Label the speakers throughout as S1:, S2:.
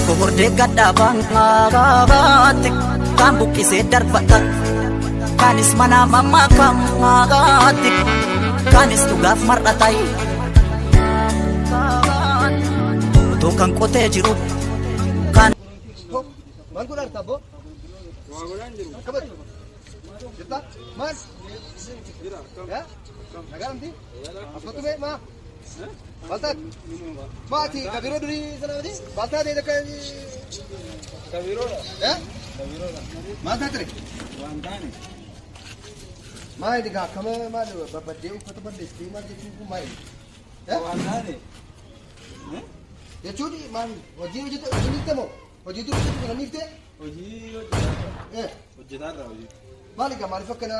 S1: Kohorde gadda bangaati kan buqqisee darbata kanis mana mamma kamaati kanis dhugaaf mar'atai utuu kan qotee jiru kan
S2: man kun artabo kabat jetta man ya nagaramti asmatu be ma baltat mati kabiro duri sana di balta de kabiro ya kabiro mata tre wandane mai diga kama malu babade ufata bande stima de ku mai ya wandane ya chudi man hoji hoji to ini temo hoji tu kan nifte hoji hoji dar hoji malika mali fakana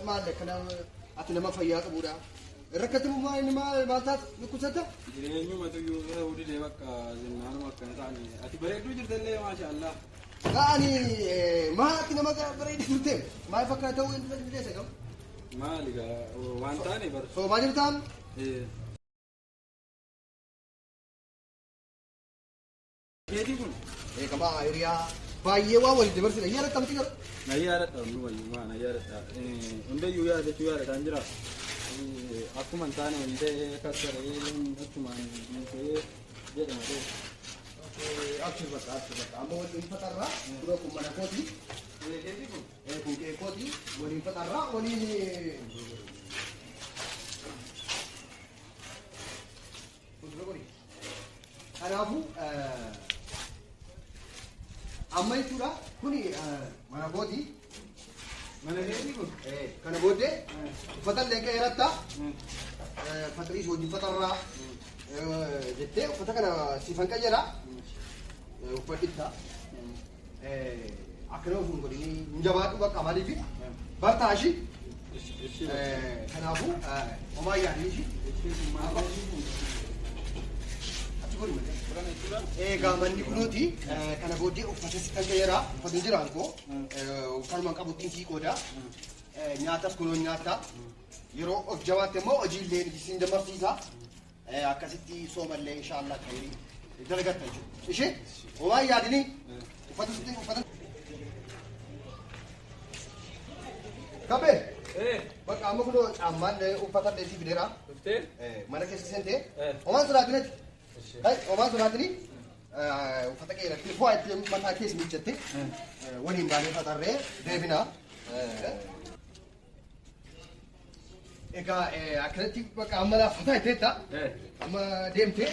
S2: malika atna ma fayya kabura ركتم ما إن ما تات نكوسته. جريمة ما تيجي ولا ودي ليبك زمان ما كان ثاني. أتبريد وجر دلله ما شاء الله. لا أني ما كنا ما بريد فرتم. ما يفكر تو إنت بدي سكم. ما لقى وان ثاني بس. سو ما جبتام. كيدي كون. كما هيريا. بايه واه جبر سلا. يارا تمتي كر. نيارا تامو ما نيارا تا. عنده يويا ده يويا تانجرا. Aku mantan ente kasareen cuma ente jadi mana? Akhir bata. Amo ini patarra, udah kumana kodi. Kodi kodi, ini patarra, ini. Kanafu, amma itu lah, kuni mana kodi? Mana ni pun? Karena bode, fatal leka erata, fatal isu di fatalra, jadi fatal kana sifan kajera, fatilta, akhirnya pun kau ini menjawab tu kamar ini, bertashi, karena aku, omaya ini sih, gaman di kunuti, karena bodi ufasa sikan kaya ufasa jiranko, kalau mangkap buting si koda, nyata sekolah nyata, yero objawat temo ojile di sini demar sisa, akasiti somalle insyaallah khairi, dalagat tajuk, ishe, omai yad ini, ufasa siting ufasa, kabe, bak kamu kuno aman deh ufasa desi bidera, mana kesini sente, oman surat ini. Hai, oman surat ini, ufata kaya rakti, buat mata kes ni jette, wani bani fata re, devina, eka akhirnya pak amala fata itu ta, amma demte,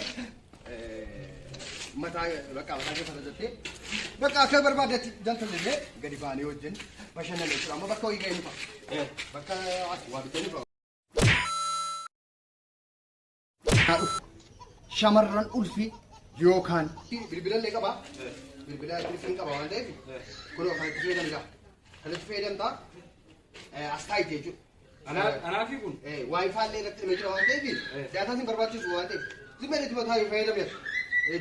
S2: mata bak amala fata jette, bak akhir berpada jantan deh, gadi bani ojen, macam mana itu, amma bak kau ikan ini pak, bak wabit ini pak. Shamarran ulfi yookaan bilbilan lee qaba bilbila ulfiin qaba waan ta'eef kunoo kan itti fayyadamudha kan itti fayyadamtaa asxaa itti jechuudha anaafi kun waayifaa illee irratti himee jira waan ta'eef daataan hin barbaachisu waan ta'eef zimeen itti mataa hin fayyadamne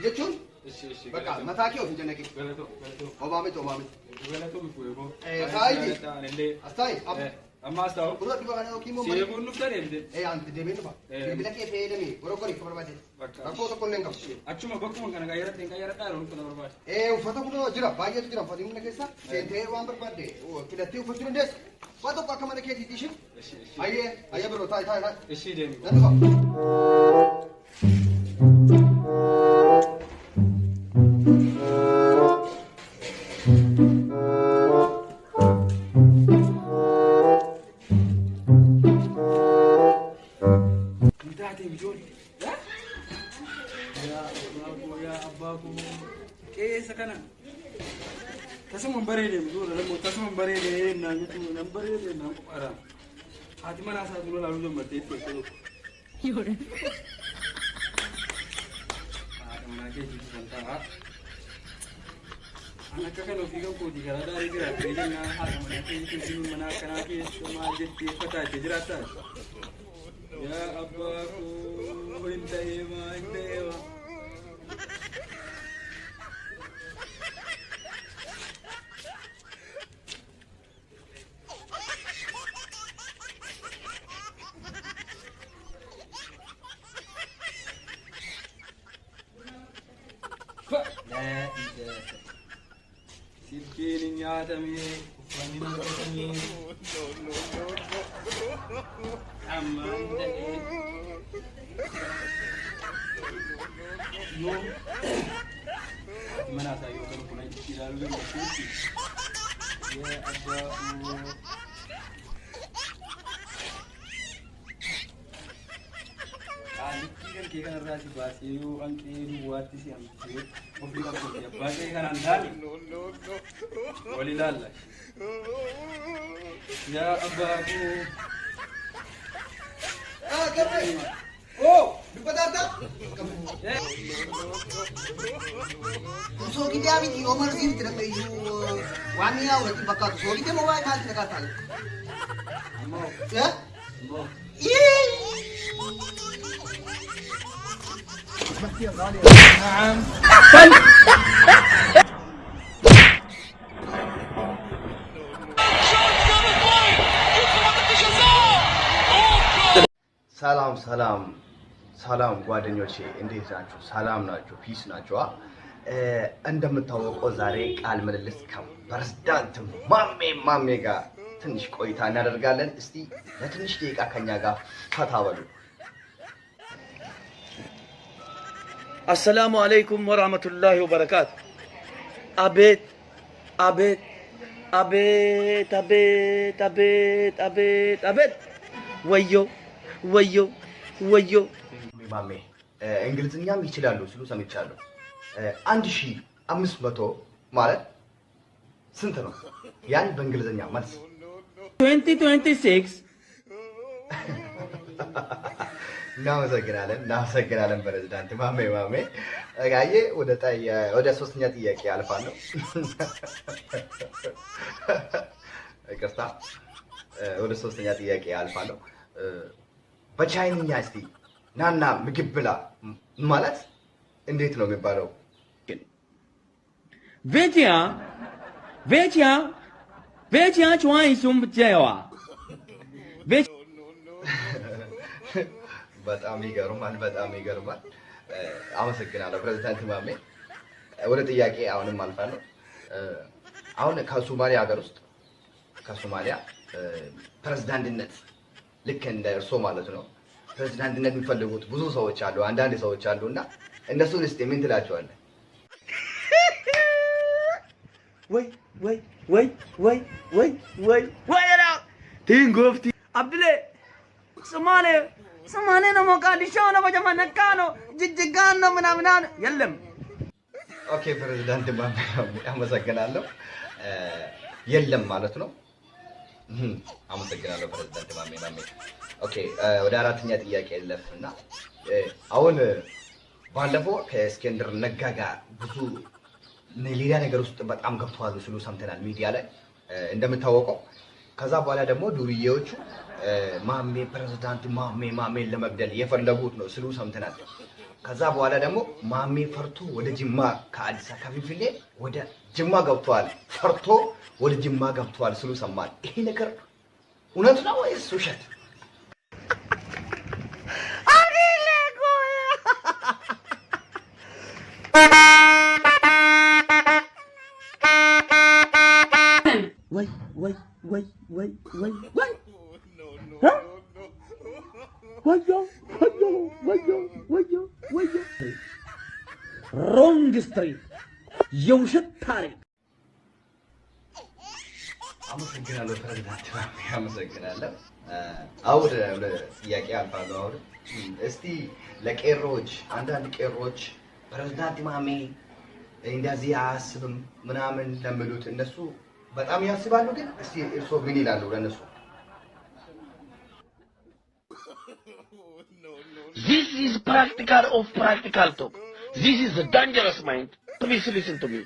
S2: jechuun bakka mataa kee of hin jannaqe obaamete asxaa amma astaw buru di bawah nak kimo si buru nufta ni anti demi nufa bila ke fe demi buru kori kabar baca aku tu koleng kau acuma bakku mangkana gaya taruh nufa kabar baca ufata kuno jira bagi tu jira fadi mana kesa sente wan berbade kita tiu fadi des fatu pak mana ke titishin aye bro tai isi demi nanti kau Tasuma barede mzuri na tasuma barede na mtu na barede na kupara hatima na sasa tulola rujo matete kwa yore ana keji santa ana kaka no figa ko digara dari gira peje na hata mana keji sinu mana kana ke soma jetti fata jirata ya abba ko intaima
S3: لا سيبكيني يا تمي واني ما تمي أما يوم mana saya kalau pun tidak lalu berkuti ya ada kan kita rasa bahasa itu kan itu buat sih yang itu publik apa ya bahasa kan andani walillah ya abaku
S2: kami oh dipadata so kita ambil Omar sini tidak tahu wani awal di bakal so kita mau main hal tidak tahu ya
S4: ሰላም ሰላም ሰላም ጓደኞቼ እንዴት ናችሁ? ሰላም ናችሁ? ፒስ ናችሁ? እንደምታወቀው ዛሬ ቃል ምልልስ ከፕሬዝዳንት ማሜ ጋር ትንሽ ቆይታ እናደርጋለን። እስቲ ለትንሽ ደቂቃ ከኛ ጋር ፈታ በሉ።
S5: السلام عليكم ورحمة الله وبركاته. أبيت أبيت أبيت أبيت أبيت أبيت أبيت ويو ويو ويو
S4: ማሜ እንግሊዝኛም ይችላሉ ሲሉ ሰምቻለሁ። 1500 ማለት ስንት ነው? ያን በእንግሊዝኛ መልስ
S5: 2026
S4: እናመሰግናለን ፕሬዝዳንት ማሜ ጋዬ ወደ ሶስተኛ ጥያቄ አልፋለሁ። ይቅርታ ወደ ሶስተኛ ጥያቄ አልፋለሁ። በቻይንኛ እስቲ ናና ምግብ ብላ ማለት እንዴት ነው የሚባለው?
S5: ቬቲያ ቹዋይ ሱም ጀዋ
S4: በጣም ይገርማል። አመሰግናለሁ ፕሬዝዳንት ማሜ። ወደ ጥያቄ አሁንም አልፋለሁ። አሁን ከሶማሊያ ሀገር ውስጥ ከሶማሊያ ፕሬዝዳንትነት ልክ እንደ እርሶ ማለት ነው ፕሬዝዳንትነት የሚፈልጉት ብዙ ሰዎች አሉ፣ አንዳንድ ሰዎች አሉና እነሱን እስቲ ምን ትላቸዋለህ?
S5: ወይ ቲንጎፍቲ አብዱሌ ሶማሌ ነው ሞቃዲሾ ነው በጀማነካ ነው ጅጅጋን ነው ምናምን የለም።
S4: ኦኬ ፕሬዝዳንት ማሜ አመሰግናለሁ። የለም ማለት ነው። አመሰግናለሁ ፕሬዝዳንት ማሜ። ኦኬ ወደ አራተኛ ጥያቄ ልለፍና አሁን ባለፈው ከእስክንድር ነጋ ጋር ብዙ ሌላ ነገር ውስጥ በጣም ገብተዋል ሲሉ ሰምተናል ሚዲያ ላይ እንደምታወቀው። ከዛ በኋላ ደግሞ ዱርዬዎቹ ማሜ ፕሬዝዳንት ማሜን ለመግደል የፈለጉት ነው ሲሉ ሰምተናል። ከዛ በኋላ ደግሞ ማሜ ፈርቶ ወደ ጅማ ከአዲስ ከፊንፊኔ ወደ ጅማ ገብተዋል፣ ፈርቶ ወደ ጅማ ገብተዋል ሲሉ ሰማል። ይሄ ነገር እውነት ነው ወይስ ውሸት?
S5: ሮንግ ስትሪት የውሸት ታሪክ።
S4: አመሰግናለሁ ፕሬዝዳንት ማሜ አመሰግናለሁ። አሁን ጥያቄ አልፋለሁ። አሁን እስቲ ለቄሮች አንዳንድ ቄሮች ፕሬዝዳንት ማሜ እንደዚህ አያስብም ምናምን ለሚሉት እነሱ በጣም ያስባሉ፣ ግን እስቲ እርሶ ምን ይላሉ ለነሱ?
S6: This is practical of practical talk. This is a dangerous mind. Please listen to me.